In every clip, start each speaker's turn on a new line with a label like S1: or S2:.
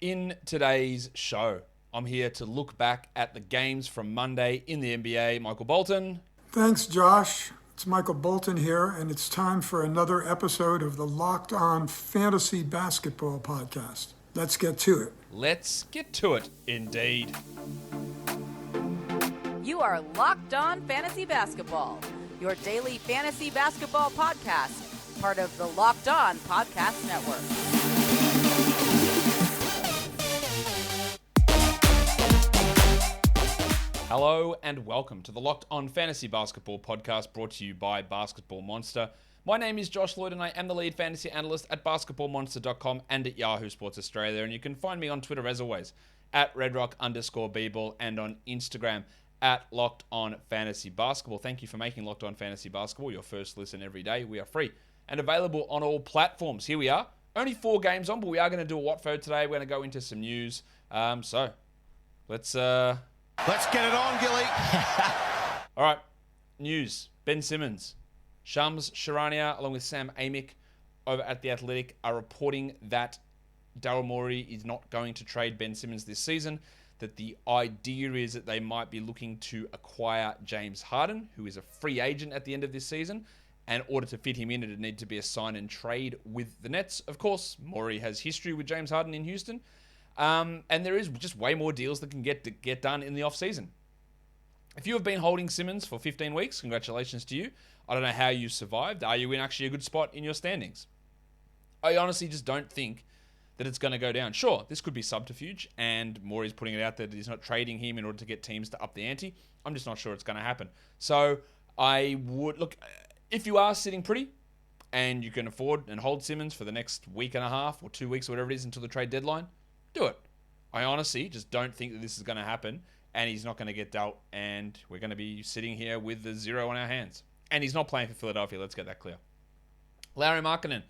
S1: In today's show, I'm here to look back at the games from Monday in the NBA. Michael Bolton.
S2: Thanks, Josh. It's Michael Bolton here, and it's time for another episode of the Locked On Fantasy Basketball Podcast. Let's get to it.
S1: Let's get to it, indeed.
S3: You are Locked On Fantasy Basketball, your daily fantasy basketball podcast, part of the Locked On Podcast Network.
S1: Hello and welcome to the Locked On Fantasy Basketball Podcast brought to you by Basketball Monster. My name is Josh Lloyd and I am the lead fantasy analyst at basketballmonster.com and at Yahoo Sports Australia. And you can find me on Twitter as always at redrock_bball and on Instagram at Locked On Fantasy Basketball. Thank you for making Locked On Fantasy Basketball your first listen every day. We are free and available on all platforms. Here we are. Only 4 games on, but we are going to do a watfo today. We're going to go into some news. So let's get it on, Gilly. All right, news. Ben Simmons, Shams Charania, along with Sam Amick over at The Athletic, are reporting that Daryl Morey is not going to trade Ben Simmons this season, that the idea is that they might be looking to acquire James Harden, who is a free agent at the end of this season. And in order to fit him in, it would need to be a sign and trade with the Nets. Of course, Morey has history with James Harden in Houston. And there is just way more deals that can get done in the offseason. If you have been holding Simmons for 15 weeks, congratulations to you. I don't know how you survived. Are you in actually a good spot in your standings? I honestly just don't think that it's going to go down. Sure, this could be subterfuge, and Morey's putting it out that he's not trading him in order to get teams to up the ante. I'm just not sure it's going to happen. So I would, look, if you are sitting pretty and you can afford and hold Simmons for the next week and a half or 2 weeks or whatever it is until the trade deadline, do it. I honestly just don't think that this is going to happen, and he's not going to get dealt, and we're going to be sitting here with the 0 on our hands. And he's not playing for Philadelphia, let's get that clear. Lauri Markkanen.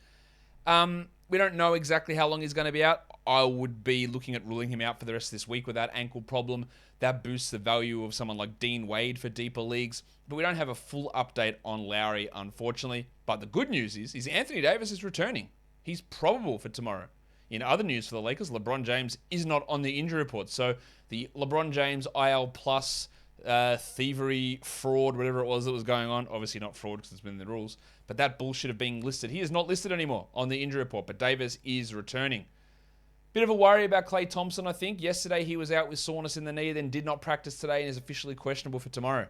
S1: We don't know exactly how long he's going to be out. I would be looking at ruling him out for the rest of this week with that ankle problem. That boosts the value of someone like Dean Wade for deeper leagues. But we don't have a full update on Lauri, unfortunately. But the good news is Anthony Davis is returning. He's probable for tomorrow. In other news for the Lakers, LeBron James is not on the injury report. So the LeBron James IL plus thievery, fraud, whatever it was that was going on, obviously not fraud because it's been in the rules, but that bullshit of being listed. He is not listed anymore on the injury report, but Davis is returning. Bit of a worry about Klay Thompson, I think. Yesterday he was out with soreness in the knee, then did not practice today and is officially questionable for tomorrow.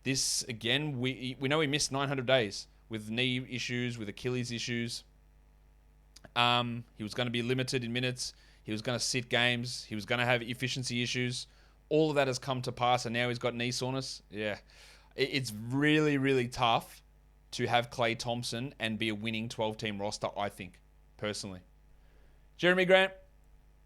S1: This, again, we know he missed 900 days with knee issues, with Achilles issues. He was going to be limited in minutes. He was going to sit games. He was going to have efficiency issues. All of that has come to pass, and now he's got knee soreness. Yeah, it's really, really tough to have Klay Thompson and be a winning 12-team roster, I think, personally. Jeremy Grant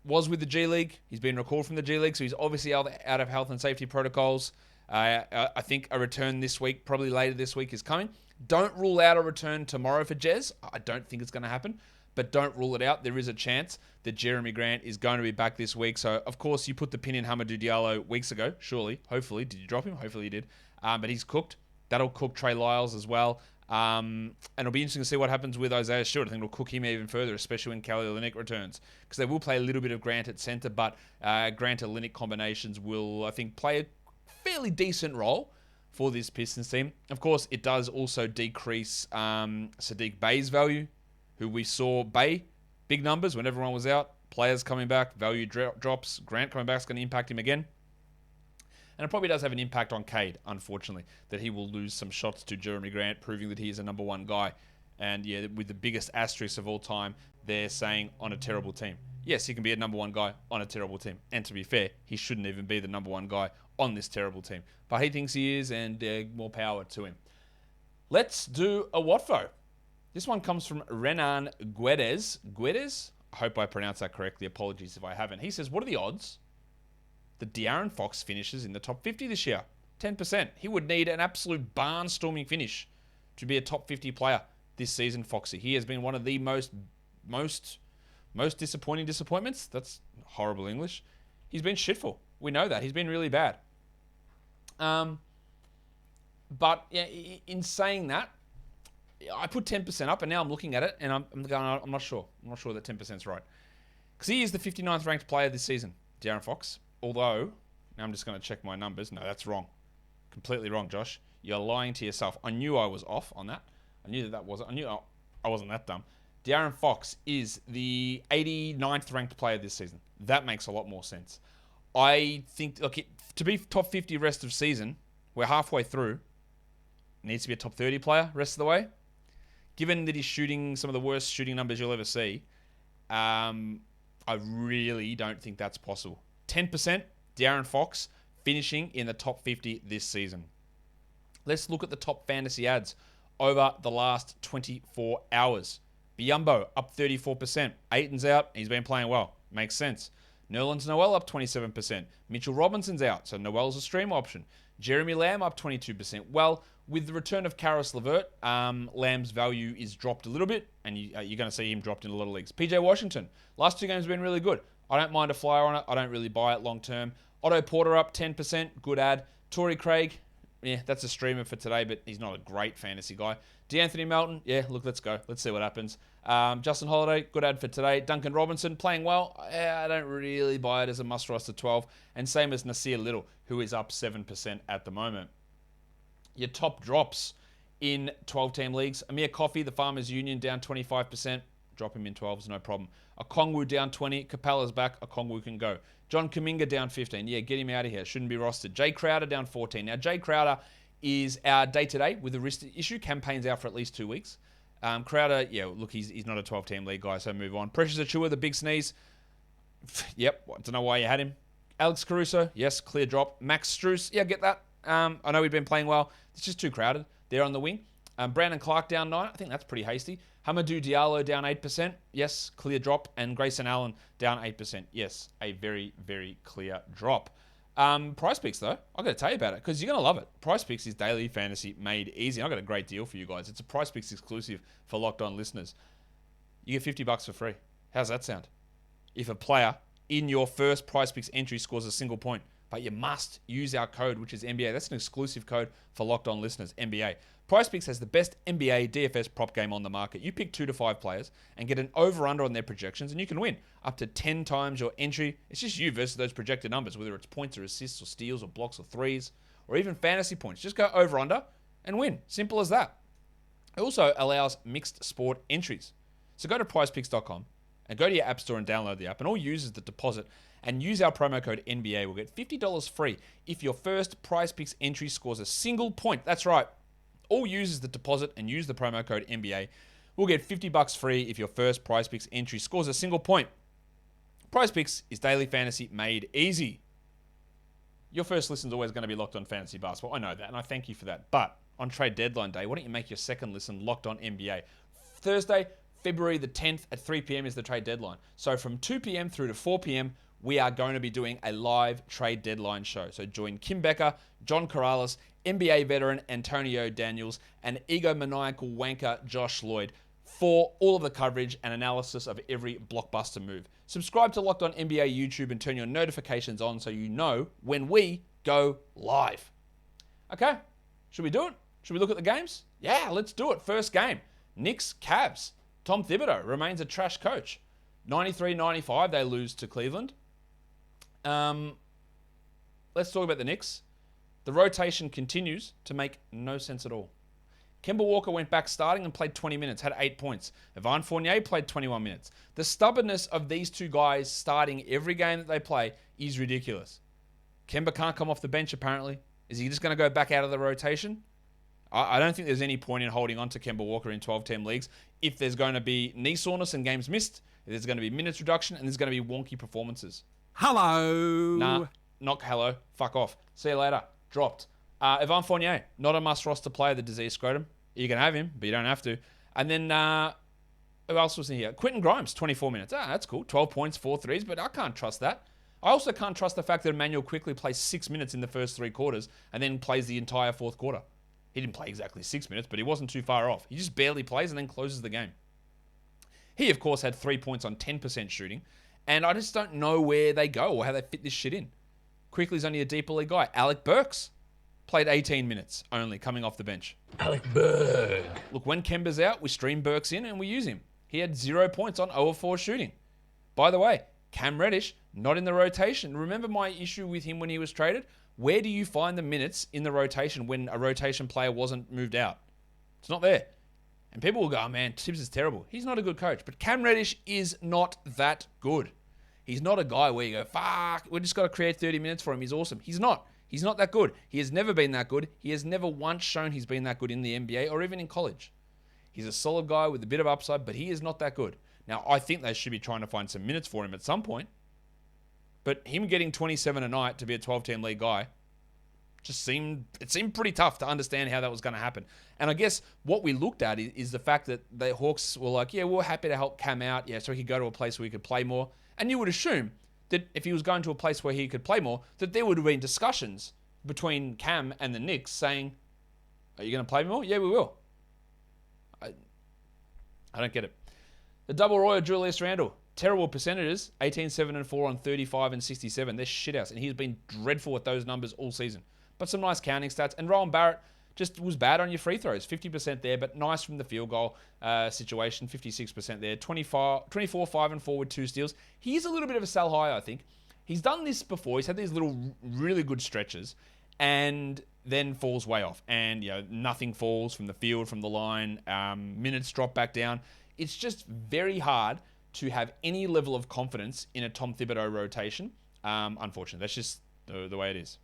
S1: was with the G League. He's been recalled from the G League, so he's obviously out of health and safety protocols. I think a return this week, probably later this week, is coming. Don't rule out a return tomorrow for Jez. I don't think it's going to happen. But don't rule it out. There is a chance that Jeremy Grant is going to be back this week. So, of course, you put the pin in Hamidou Diallo weeks ago, surely, hopefully. Did you drop him? Hopefully you did. But he's cooked. That'll cook Trey Lyles as well. And it'll be interesting to see what happens with Isaiah Stewart. I think it'll cook him even further, especially when Kelly Olynyk returns. Because they will play a little bit of Grant at center, but Grant-Olynyk combinations will, I think, play a fairly decent role for this Pistons team. Of course, it does also decrease Sadiq Bey's value, who we saw Bey, big numbers when everyone was out, players coming back, value drops, Grant coming back is going to impact him again. And it probably does have an impact on Cade, unfortunately, that he will lose some shots to Jeremy Grant, proving that he is a number one guy. And yeah, with the biggest asterisk of all time, they're saying on a terrible team. Yes, he can be a number one guy on a terrible team. And to be fair, he shouldn't even be the number one guy on this terrible team. But he thinks he is, and more power to him. Let's do a watfo. This one comes from Renan Guedes. I hope I pronounced that correctly. Apologies if I haven't. He says, what are the odds that De'Aaron Fox finishes in the top 50 this year? 10%. He would need an absolute barnstorming finish to be a top 50 player this season, Foxy. He has been one of the most disappointing disappointments. That's horrible English. He's been shitful. We know that. He's been really bad. But yeah, in saying that, I put 10% up, and now I'm looking at it, and I'm going, I'm not sure. I'm not sure that 10% is right. Because he is the 59th ranked player this season, De'Aaron Fox. Although, now I'm just going to check my numbers. No, that's wrong. Completely wrong, Josh. You're lying to yourself. I knew I was off on that. I knew that wasn't. I wasn't that dumb. De'Aaron Fox is the 89th ranked player this season. That makes a lot more sense. I think, look, to be top 50 rest of season, we're halfway through. Needs to be a top 30 player rest of the way. Given that he's shooting some of the worst shooting numbers you'll ever see, I really don't think that's possible. 10%, De'Aaron Fox finishing in the top 50 this season. Let's look at the top fantasy ads over the last 24 hours. Biyombo up 34%. Ayton's out. He's been playing well. Makes sense. Nerlens Noel up 27%. Mitchell Robinson's out, so Noel's a stream option. Jeremy Lamb up 22%. Well, with the return of Karis LeVert, Lamb's value is dropped a little bit, and you're going to see him dropped in a lot of leagues. PJ Washington, last 2 games have been really good. I don't mind a flyer on it. I don't really buy it long term. Otto Porter up 10%. Good ad. Torrey Craig, yeah, that's a streamer for today, but he's not a great fantasy guy. DeAnthony Melton, yeah, look, let's go. Let's see what happens. Justin Holiday, good ad for today. Duncan Robinson, playing well. I don't really buy it as a must roster 12. And same as Nasir Little, who is up 7% at the moment. Your top drops in 12-team leagues. Amir Coffey, the Farmers Union, down 25%. Drop him in 12s, no problem. Okongwu down 20. Capella's back. Okongwu can go. John Kuminga down 15. Yeah, get him out of here. Shouldn't be rostered. Jay Crowder down 14. Now, Jay Crowder is our day-to-day with a wrist issue. Campaign's out for at least 2 weeks. Crowder, yeah, look, he's not a 12-team league guy, so move on. Precious Achiuwa, the big sneeze. Yep, I don't know why you had him. Alex Caruso, yes, clear drop. Max Strus, yeah, get that. I know we've been playing well. It's just too crowded. They're on the wing. Brandon Clark down 9. I think that's pretty hasty. Hamadou Diallo down 8%. Yes, clear drop. And Grayson Allen down 8%. Yes, a very, very clear drop. PrizePicks, though, I've got to tell you about it because you're going to love it. PrizePicks is daily fantasy made easy. I've got a great deal for you guys. It's a PrizePicks exclusive for Locked On listeners. You get $50 for free. How's that sound? If a player in your first PrizePicks entry scores a single point, but you must use our code, which is NBA. That's an exclusive code for Locked On listeners, NBA. PrizePicks has the best NBA DFS prop game on the market. You pick 2 to 5 players and get an over-under on their projections, and you can win up to 10 times your entry. It's just you versus those projected numbers, whether it's points or assists or steals or blocks or threes or even fantasy points. Just go over-under and win. Simple as that. It also allows mixed sport entries. So go to prizepicks.com and go to your app store and download the app, and all users that deposit and use our promo code NBA will get $50 free if your first PrizePicks entry scores a single point. That's right. All users that deposit and use the promo code NBA will get $50 free if your first PrizePicks entry scores a single point. PrizePicks is daily fantasy made easy. Your first listen is always going to be Locked On Fantasy Basketball. I know that, and I thank you for that. But on trade deadline day, why don't you make your second listen Locked On NBA? Thursday, February the 10th at 3 p.m. is the trade deadline. So from 2 p.m. through to 4 p.m., we are going to be doing a live trade deadline show. So join Kim Becker, John Corrales, NBA veteran Antonio Daniels, and egomaniacal wanker Josh Lloyd for all of the coverage and analysis of every blockbuster move. Subscribe to Locked On NBA YouTube and turn your notifications on so you know when we go live. Okay, should we do it? Should we look at the games? Yeah, let's do it. First game, Knicks, Cavs. Tom Thibodeau remains a trash coach. 93-95, they lose to Cleveland. Let's talk about the Knicks. The rotation continues to make no sense at all. Kemba Walker went back starting and played 20 minutes, had 8 points. Evan Fournier played 21 minutes. The stubbornness of these two guys starting every game that they play is ridiculous. Kemba can't come off the bench, apparently. Is he just going to go back out of the rotation? I don't think there's any point in holding on to Kemba Walker in 12-team leagues if there's going to be knee soreness and games missed, if there's going to be minutes reduction, and there's going to be wonky performances.
S4: Hello.
S1: Nah, not hello. Fuck off. See you later. Dropped. Evan Fournier, not a must-roster player, the disease scrotum. You can have him, but you don't have to. And then, who else was in here? Quentin Grimes, 24 minutes. That's cool. 12 points, 4 threes, but I can't trust that. I also can't trust the fact that Emmanuel quickly plays 6 minutes in the first 3 quarters and then plays the entire fourth quarter. He didn't play exactly 6 minutes, but he wasn't too far off. He just barely plays and then closes the game. He, of course, had 3 points on 10% shooting, and I just don't know where they go or how they fit this shit in. Quickly's only a deeper league guy. Alec Burks played 18 minutes only coming off the bench.
S4: Alec Berg.
S1: Look, when Kemba's out, we stream Burks in and we use him. He had 0 points on 0 of 4 shooting. By the way, Cam Reddish, not in the rotation. Remember my issue with him when he was traded? Where do you find the minutes in the rotation when a rotation player wasn't moved out? It's not there. And people will go, oh man, Tibbs is terrible. He's not a good coach. But Cam Reddish is not that good. He's not a guy where you go, fuck, we just got to create 30 minutes for him. He's awesome. He's not. He's not that good. He has never been that good. He has never once shown he's been that good in the NBA or even in college. He's a solid guy with a bit of upside, but he is not that good. Now, I think they should be trying to find some minutes for him at some point. But him getting 27 a night to be a 12-team league guy seemed pretty tough to understand how that was going to happen. And I guess what we looked at is the fact that the Hawks were like, yeah, we're happy to help Cam out, yeah, so he could go to a place where he could play more. And you would assume that if he was going to a place where he could play more, that there would have been discussions between Cam and the Knicks saying, are you going to play more? Yeah, we will. I don't get it. The double Roy, Julius Randle. Terrible percentages, 18, 7, and 4 on 35 and 67. They're shithouse, and he's been dreadful at those numbers all season. But some nice counting stats. And Rowan Barrett just was bad on your free throws. 50% there, but nice from the field goal situation. 56% there. 24, 5, and 4 with 2 steals. He is a little bit of a sell high, I think. He's done this before. He's had these little really good stretches and then falls way off. And, nothing falls from the field, from the line. Minutes drop back down. It's just very hard to have any level of confidence in a Tom Thibodeau rotation. Unfortunately, that's just the way it is.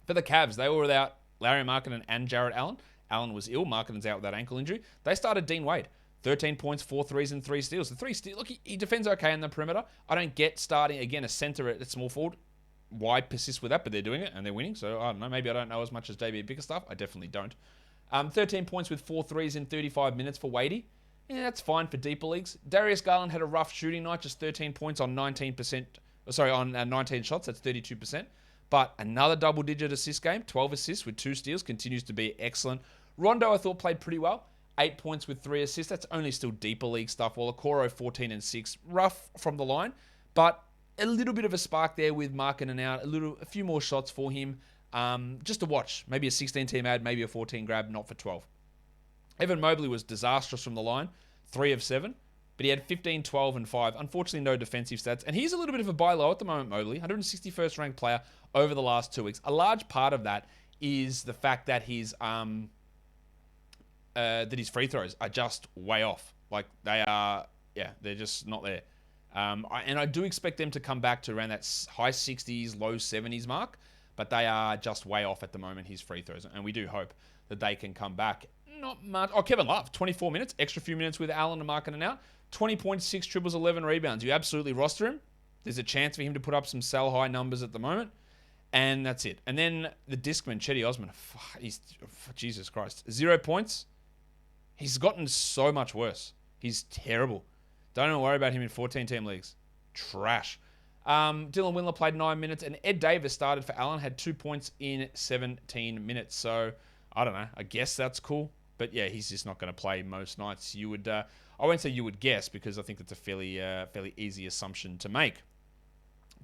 S1: For the Cavs, they were without Larry Markkinen and Jarrett Allen. Allen was ill. Markkinen's out with that ankle injury. They started Dean Wade. 13 points, 4 threes, and 3 steals. The 3 steals, look, he defends okay in the perimeter. I don't get starting, again, a center at small forward. Why persist with that? But they're doing it, and they're winning. So, I don't know. Maybe I don't know as much as JB Bickerstaff. I definitely don't. 13 points with 4 threes in 35 minutes for Wadey. Yeah, that's fine for deeper leagues. Darius Garland had a rough shooting night, just 13 points on 19 shots. That's 32%. But another double-digit assist game, 12 assists with 2 steals, continues to be excellent. Rondo, I thought, played pretty well. 8 points with 3 assists. That's only still deeper league stuff. While Okoro, 14 and 6. Rough from the line, but a little bit of a spark there with Markkinen out. A few more shots for him. Just to watch. Maybe a 16-team ad, maybe a 14 grab, not for 12. Evan Mobley was disastrous from the line, 3 of 7. But he had 15, 12, and 5. Unfortunately, no defensive stats. And he's a little bit of a buy low at the moment, Mobley. 161st ranked player over the last 2 weeks. A large part of that is the fact that his free throws are just way off. Like, they are, they're just not there. And I do expect them to come back to around that high 60s, low 70s mark. But they are just way off at the moment, his free throws. And we do hope that they can come back. Not much. Oh, Kevin Love, 24 minutes. Extra few minutes with Allen and Markkinen out. 20 points, 6 triples, 11 rebounds. You absolutely roster him. There's a chance for him to put up some sell high numbers at the moment. And that's it. And then the discman, Chetty Osman. Jesus Christ. 0 points. He's gotten so much worse. He's terrible. Don't even worry about him in 14-team leagues. Trash. Dylan Windler played 9 minutes. And Ed Davis started for Allen. Had 2 points in 17 minutes. So, I don't know. I guess that's cool. But yeah, he's just not going to play most nights. You would, I won't say you would guess because I think that's a fairly easy assumption to make.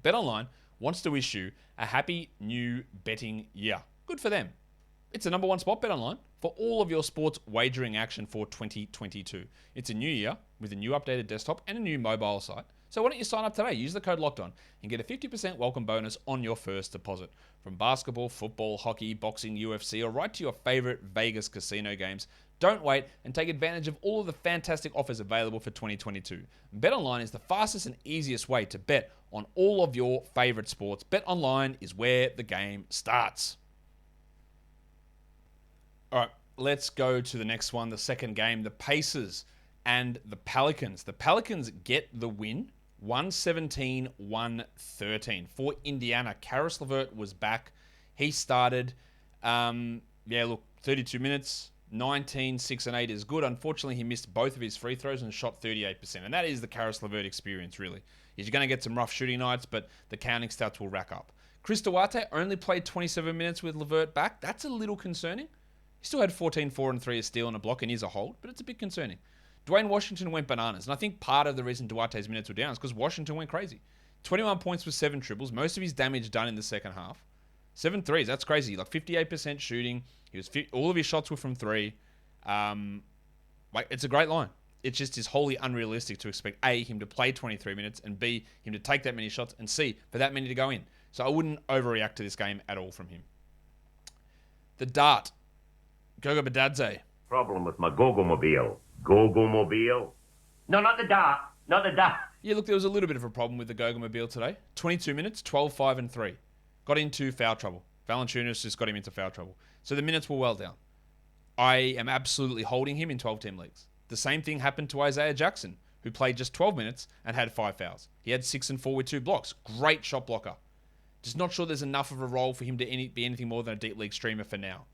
S1: BetOnline wants to issue a happy new betting year. Good for them. It's the number one spot, BetOnline, for all of your sports wagering action for 2022. It's a new year with a new updated desktop and a new mobile site. So why don't you sign up today? Use the code LOCKEDON and get a 50% welcome bonus on your first deposit. From basketball, football, hockey, boxing, UFC, or right to your favorite Vegas casino games. Don't wait and take advantage of all of the fantastic offers available for 2022. BetOnline is the fastest and easiest way to bet on all of your favorite sports. BetOnline is where the game starts. All right, let's go to the next one, the second game, the Pacers and the Pelicans. The Pelicans get the win. 117-113 for Indiana. Karis LeVert was back. He started, 32 minutes, 19, 6, and 8 is good. Unfortunately, he missed both of his free throws and shot 38%. And that is the Karis LeVert experience, really. He's going to get some rough shooting nights, but the counting stats will rack up. Chris Duarte only played 27 minutes with LeVert back. That's a little concerning. He still had 14, 4, and 3, a steal and a block, and is a hold, but it's a bit concerning. Duane Washington went bananas, and I think part of the reason Duarte's minutes were down is because Washington went crazy. 21 points with 7 triples, most of his damage done in the second half. 7 threes, that's crazy. Like 58% shooting. All of his shots were from 3. It's a great line. it just is wholly unrealistic to expect A, him to play 23 minutes, and B, him to take that many shots, and C, for that many to go in. So I wouldn't overreact to this game at all from him. The dart. Gogo Badadze.
S5: Problem with my Gogo-mobile. Gogo-mobile? No, not the dart. Not the dart.
S1: Yeah, look, there was a little bit of a problem with the Gogo-mobile today. 22 minutes, 12, 5, and 3. Got into foul trouble. Valanciunas just got him into foul trouble. So the minutes were well down. I am absolutely holding him in 12-team leagues. The same thing happened to Isaiah Jackson, who played just 12 minutes and had 5 fouls. He had 6 and 4 with 2 blocks. Great shot blocker. Just not sure there's enough of a role for him to be anything more than a deep league streamer for now.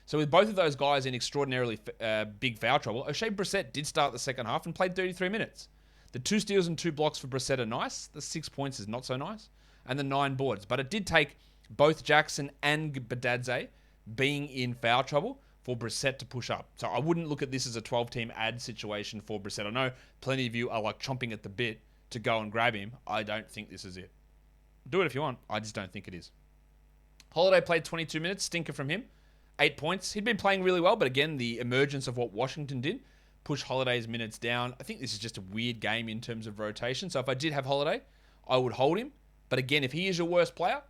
S1: So with both of those guys in extraordinarily big foul trouble, O'Shea Brissett did start the second half and played 33 minutes. The 2 steals and 2 blocks for Brissett are nice. The 6 points is not so nice. And the 9 boards. But it did take both Jackson and Badadze being in foul trouble for Brissett to push up. So I wouldn't look at this as a 12-team ad situation for Brissett. I know plenty of you are like chomping at the bit to go and grab him. I don't think this is it. Do it if you want. I just don't think it is. Holiday played 22 minutes. Stinker from him. 8 points. He'd been playing really well, but again, the emergence of what Washington did pushed Holiday's minutes down. I think this is just a weird game in terms of rotation. So if I did have Holiday, I would hold him. But again, if he is your worst player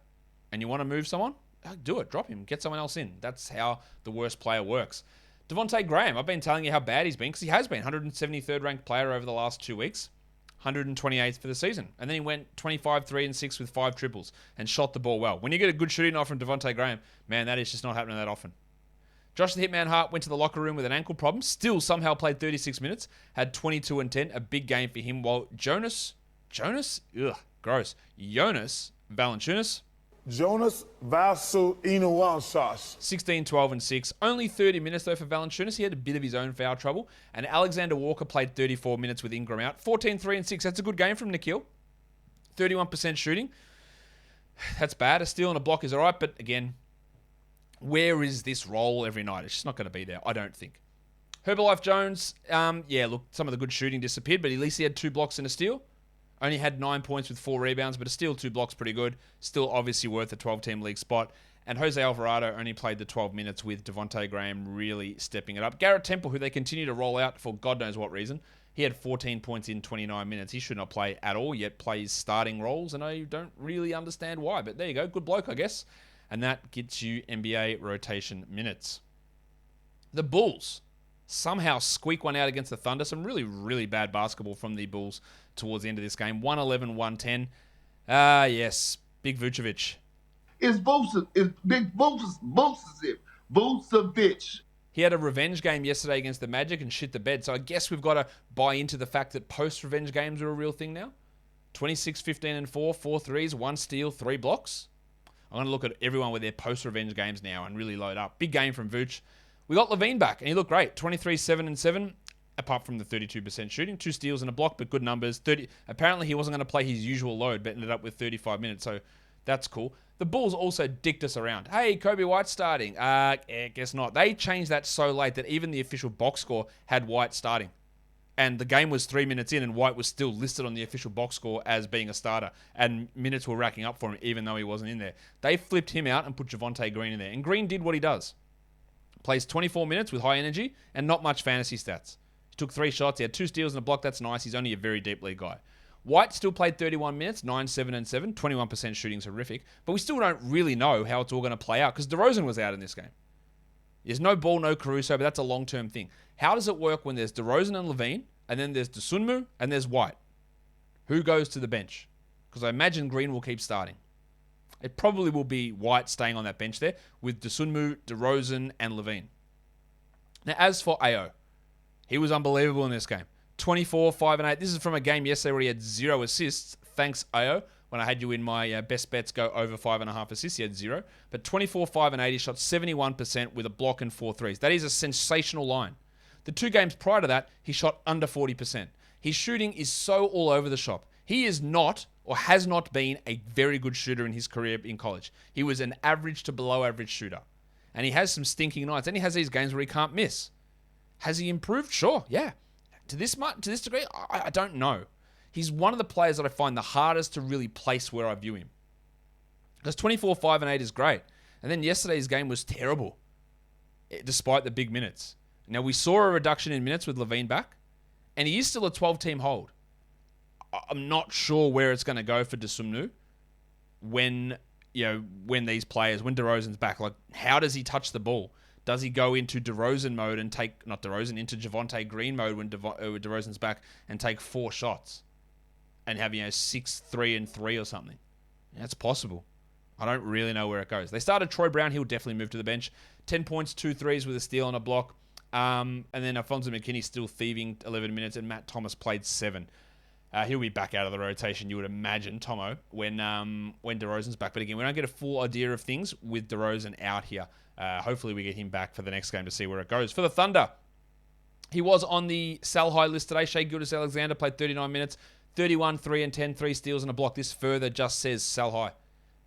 S1: and you want to move someone, do it. Drop him. Get someone else in. That's how the worst player works. Devontae Graham, I've been telling you how bad he's been because he has been 173rd ranked player over the last 2 weeks. 128th for the season. And then he went 25, 3, and 6 with 5 triples and shot the ball well. When you get a good shooting off from Devontae Graham, man, that is just not happening that often. Josh the Hitman Hart went to the locker room with an ankle problem, still somehow played 36 minutes, had 22 and 10, a big game for him, while Jonas Valanciunas,
S6: Jonas Valanciunas.
S1: 16, 12, and 6. Only 30 minutes, though, for Valanciunas. He had a bit of his own foul trouble. And Alexander Walker played 34 minutes with Ingram out. 14, 3, and 6. That's a good game from Nikhil. 31% shooting. That's bad. A steal and a block is all right. But again, where is this role every night? It's just not going to be there, I don't think. Herbalife Jones, look, some of the good shooting disappeared, but at least he had 2 blocks and a steal. Only had 9 points with 4 rebounds, but a steal, 2 blocks, pretty good. Still obviously worth a 12-team league spot. And Jose Alvarado only played the 12 minutes with Devontae Graham really stepping it up. Garrett Temple, who they continue to roll out for God knows what reason, he had 14 points in 29 minutes. He should not play at all, yet plays starting roles, and I don't really understand why. But there you go, good bloke, I guess. And that gets you NBA rotation minutes. The Bulls somehow squeak one out against the Thunder. Some really, really bad basketball from the Bulls towards the end of this game. 111-110. Yes, Big Vucevic.
S7: It's Big Vucevic.
S1: He had a revenge game yesterday against the Magic and shit the bed. So I guess we've got to buy into the fact that post-revenge games are a real thing now. 26, 15, and 4, 4 threes, 1 steal, 3 blocks. I'm going to look at everyone with their post-revenge games now and really load up. Big game from Vooch. We got Levine back, and he looked great. 23, 7, and 7, apart from the 32% shooting. 2 steals and a block, but good numbers. Apparently, he wasn't going to play his usual load, but ended up with 35 minutes, so that's cool. The Bulls also dicked us around. Hey, Kobe White starting. Guess not. They changed that so late that even the official box score had White starting. And the game was 3 minutes in, and White was still listed on the official box score as being a starter. And minutes were racking up for him, even though he wasn't in there. They flipped him out and put Javonte Green in there. And Green did what he does. Plays 24 minutes with high energy and not much fantasy stats. He took 3 shots. He had 2 steals and a block. That's nice. He's only a very deep league guy. White still played 31 minutes, 9, 7, and 7. 21% shooting's horrific. But we still don't really know how it's all going to play out because DeRozan was out in this game. There's no Ball, no Caruso, but that's a long-term thing. How does it work when there's DeRozan and Levine, and then there's Dosunmu, and there's White? Who goes to the bench? Because I imagine Green will keep starting. It probably will be White staying on that bench there with Dosunmu, DeRozan, and Levine. Now, as for Ayo, he was unbelievable in this game. 24, 5, and 8. This is from a game yesterday where he had 0 assists. Thanks, Ayo. When I had you in my best bets go over 5.5 assists, he had 0. But 24, 5, and 8, he shot 71% with a block and 4 threes. That is a sensational line. The 2 games prior to that, he shot under 40%. His shooting is so all over the shop. He is not, or has not been, a very good shooter in his career in college. He was an average to below average shooter. And he has some stinking nights. And he has these games where he can't miss. Has he improved? Sure, yeah. To this degree, I don't know. He's one of the players that I find the hardest to really place where I view him. Because 24, 5, and 8 is great. And then yesterday's game was terrible, despite the big minutes. Now, we saw a reduction in minutes with Levine back, and he is still a 12-team hold. I'm not sure where it's going to go for Dosunmu when these players, when DeRozan's back. Like, how does he touch the ball? Does he go into DeRozan mode and into Javonte Green mode when DeRozan's back and take 4 shots and have 6, 3, and 3 or something? That's possible. I don't really know where it goes. They started Troy Brown. He'll definitely move to the bench. 10 points, 2 threes with a steal and a block. And then Alfonso McKinney still thieving 11 minutes, and Matt Thomas played 7. He'll be back out of the rotation, you would imagine, Tomo, when DeRozan's back. But again, we don't get a full idea of things with DeRozan out here. Hopefully we get him back for the next game to see where it goes. For the Thunder, he was on the sell high list today. Shai Gilgeous-Alexander played 39 minutes, 31, 3 and 10, 3 steals and a block. This further just says sell high.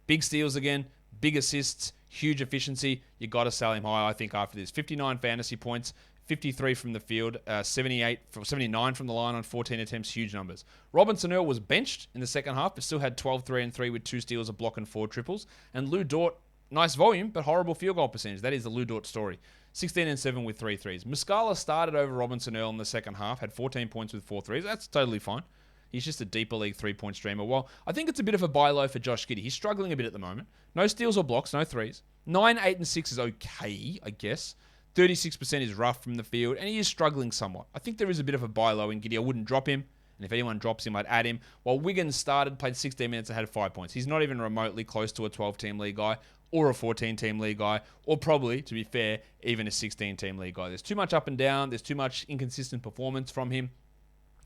S1: Big steals again, big assists, huge efficiency. You got to sell him high, I think, after this. 59 fantasy points, 53 from the field, 79 from the line on 14 attempts, huge numbers. Robinson Earl was benched in the second half, but still had 12, 3 and 3 with 2 steals, a block, and 4 triples. And Lou Dort, nice volume, but horrible field goal percentage. That is the Lou Dort story. 16 and 7 with 3 threes. Muscala started over Robinson Earl in the second half, had 14 points with 4 threes. That's totally fine. He's just a deeper league 3-point streamer. Well, I think it's a bit of a buy low for Josh Giddey. He's struggling a bit at the moment. No steals or blocks, no threes. 9, 8, and 6 is okay, I guess. 36% is rough from the field, and he is struggling somewhat. I think there is a bit of a buy low in Giddey. I wouldn't drop him, and if anyone drops him, I'd add him. While Wiggins started, played 16 minutes and had 5 points. He's not even remotely close to a 12-team league guy or a 14-team league guy, or probably, to be fair, even a 16-team league guy. There's too much up and down. There's too much inconsistent performance from him,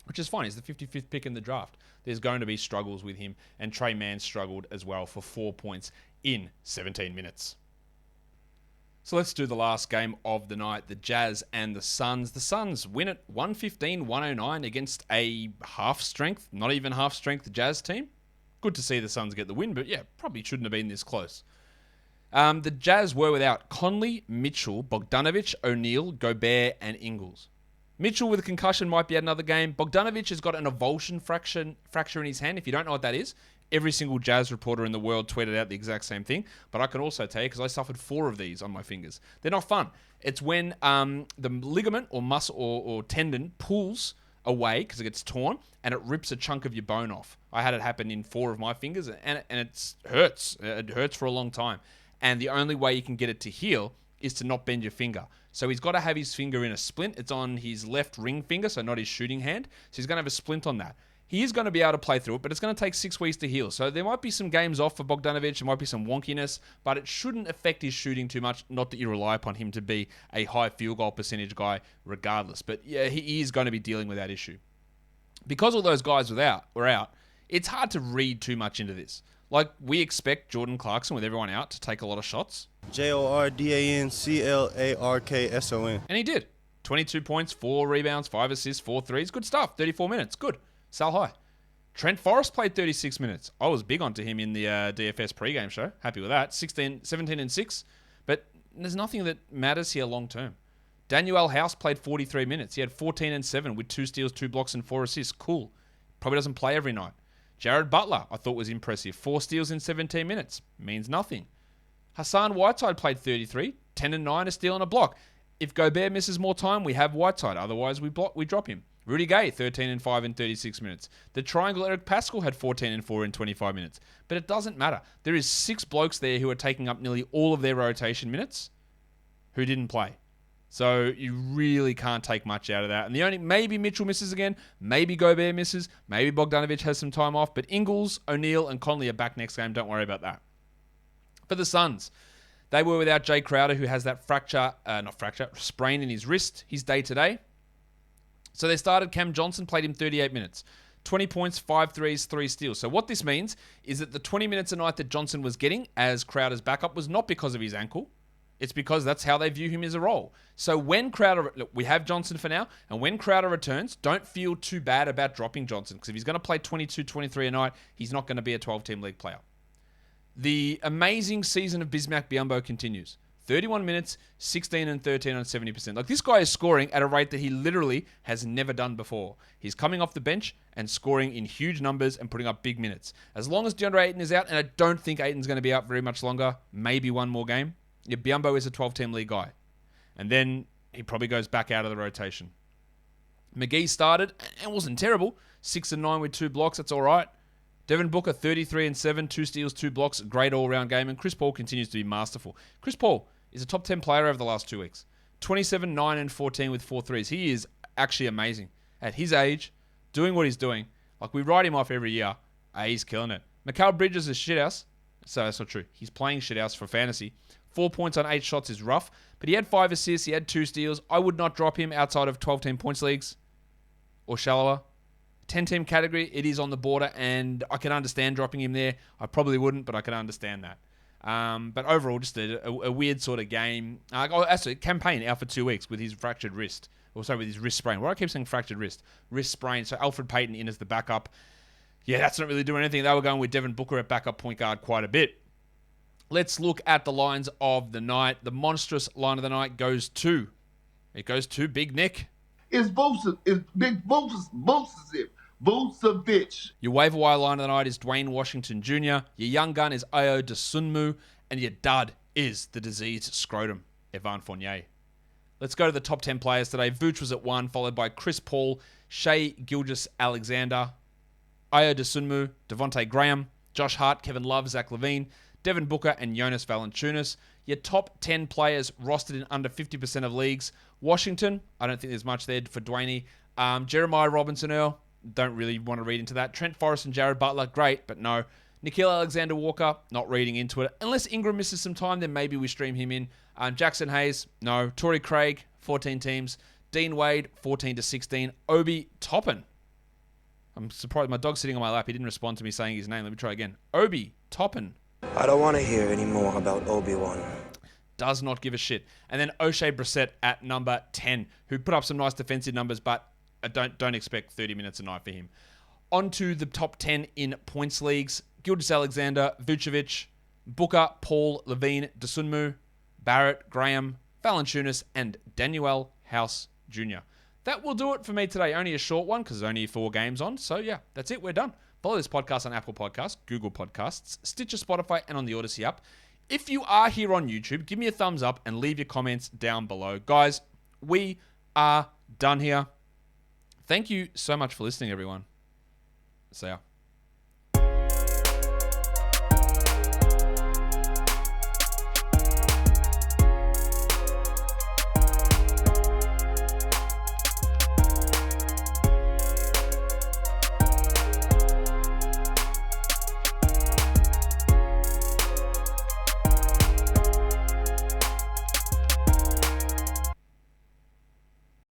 S1: which is fine. He's the 55th pick in the draft. There's going to be struggles with him, and Trey Mann struggled as well for 4 points in 17 minutes. So let's do the last game of the night, the Jazz and the Suns. The Suns win it 115-109 against a half-strength, not even half-strength Jazz team. Good to see the Suns get the win, but yeah, probably shouldn't have been this close. The Jazz were without Conley, Mitchell, Bogdanovic, O'Neal, Gobert, and Ingles. Mitchell with a concussion might be at another game. Bogdanovic has got an avulsion fracture in his hand. If you don't know what that is, every single Jazz reporter in the world tweeted out the exact same thing. But I can also tell you, because I suffered 4 of these on my fingers. They're not fun. It's when the ligament or muscle or tendon pulls away because it gets torn and it rips a chunk of your bone off. I had it happen in 4 of my fingers, and it hurts. It hurts for a long time. And the only way you can get it to heal is to not bend your finger. So he's got to have his finger in a splint. It's on his left ring finger, so not his shooting hand. So he's going to have a splint on that. He is going to be able to play through it, but it's going to take 6 weeks to heal. So there might be some games off for Bogdanovic. There might be some wonkiness, but it shouldn't affect his shooting too much. Not that you rely upon him to be a high field goal percentage guy regardless. But yeah, he is going to be dealing with that issue. Because all those guys were out, it's hard to read too much into this. Like, we expect Jordan Clarkson, with everyone out, to take a lot of shots.
S6: JordanClarkson.
S1: And he did. 22 points, 4 rebounds, 5 assists, 4 threes. Good stuff. 34 minutes. Good. Sell high. Trent Forrest played 36 minutes. I was big onto him in the DFS pregame show. Happy with that. 17 and 6. But there's nothing that matters here long term. Daniel House played 43 minutes. He had 14 and 7 with 2 steals, 2 blocks, and 4 assists. Cool. Probably doesn't play every night. Jared Butler, I thought was impressive. 4 steals in 17 minutes. Means nothing. Hassan Whiteside played 33, 10 and 9, a steal and a block. If Gobert misses more time, we have Whiteside. Otherwise, we drop him. Rudy Gay, 13 and 5 in 36 minutes. The triangle Eric Pascal had 14 and 4 in 25 minutes. But it doesn't matter. There is 6 blokes there who are taking up nearly all of their rotation minutes who didn't play. So you really can't take much out of that. And maybe Mitchell misses again, maybe Gobert misses, maybe Bogdanovic has some time off, but Ingles, O'Neal, and Conley are back next game. Don't worry about that. For the Suns, they were without Jay Crowder, who has that sprain in his wrist. His day today. So they started Cam Johnson, played him 38 minutes. 20 points, 5 threes, 3 steals. So what this means is that the 20 minutes a night that Johnson was getting as Crowder's backup was not because of his ankle. It's because that's how they view him as a role. So when Crowder... Look, we have Johnson for now, and when Crowder returns, don't feel too bad about dropping Johnson, because if he's going to play 22, 23 a night, he's not going to be a 12-team league player. The amazing season of Bismack Biyombo continues. 31 minutes, 16 and 13 on 70%. Like, this guy is scoring at a rate that he literally has never done before. He's coming off the bench and scoring in huge numbers and putting up big minutes. As long as DeAndre Ayton is out, and I don't think Ayton's going to be out very much longer, maybe one more game, yeah, Biyombo is a 12-team league guy. And then he probably goes back out of the rotation. McGee started and wasn't terrible. 6 and 9 with 2 blocks. That's all right. Devin Booker, 33 and 7, 2 steals, 2 blocks. Great all-round game. And Chris Paul continues to be masterful. Chris Paul is a top 10 player over the last 2 weeks. 27, 9, and 14 with 4 threes. He is actually amazing. At his age, doing what he's doing. Like, we write him off every year. He's killing it. Mikal Bridges is shithouse. So that's not true. He's playing shithouse for fantasy. 4 points on 8 shots is rough. But he had 5 assists. He had 2 steals. I would not drop him outside of 12-team points leagues or shallower. 10-team category, it is on the border, and I can understand dropping him there. I probably wouldn't, but I can understand that. But overall, just a weird sort of game. Actually, campaign out for 2 weeks with his fractured wrist. Or sorry, with his wrist sprain. Why do I keep saying fractured wrist? Wrist sprain. So Alfred Payton in as the backup. Yeah, that's not really doing anything. They were going with Devin Booker at backup point guard quite a bit. Let's look at the lines of the night. The monstrous line of the night goes to... It goes to Big Nick.
S7: It's Big Vucevic.
S1: Your waiver wire line of the night is Duane Washington Jr. Your young gun is Ayo Dosunmu. And your dud is the diseased scrotum, Evan Fournier. Let's go to the top 10 players today. Vooch was at 1, followed by Chris Paul, Shai Gilgeous-Alexander, Ayo Dosunmu, Devontae Graham, Josh Hart, Kevin Love, Zach LaVine, Devin Booker, and Jonas Valanciunas. Your top 10 players rostered in under 50% of leagues. Washington, I don't think there's much there for Dwayne. Jeremiah Robinson-Earl, don't really want to read into that. Trent Forrest and Jared Butler, great, but no. Nikhil Alexander-Walker, not reading into it. Unless Ingram misses some time, then maybe we stream him in. Jackson Hayes, no. Torrey Craig, 14 teams. Dean Wade, 14 to 16. Obi Toppin. I'm surprised. My dog's sitting on my lap. He didn't respond to me saying his name. Let me try again. Obi Toppin.
S6: I don't want to hear any more about Obi-Wan.
S1: Does not give a shit. And then O'Shea Brissett at number 10, who put up some nice defensive numbers, but I don't expect 30 minutes a night for him. On to the top 10 in points leagues. Gilgeous-Alexander, Vucevic, Booker, Paul, Levine, Dosunmu, Barrett, Graham, Valanciunas, and Daniel House Jr. That will do it for me today. Only a short one because there's only 4 games on. So yeah, that's it. We're done. Follow this podcast on Apple Podcasts, Google Podcasts, Stitcher, Spotify, and on the Odyssey app. If you are here on YouTube, give me a thumbs up and leave your comments down below. Guys, we are done here. Thank you so much for listening, everyone. See ya.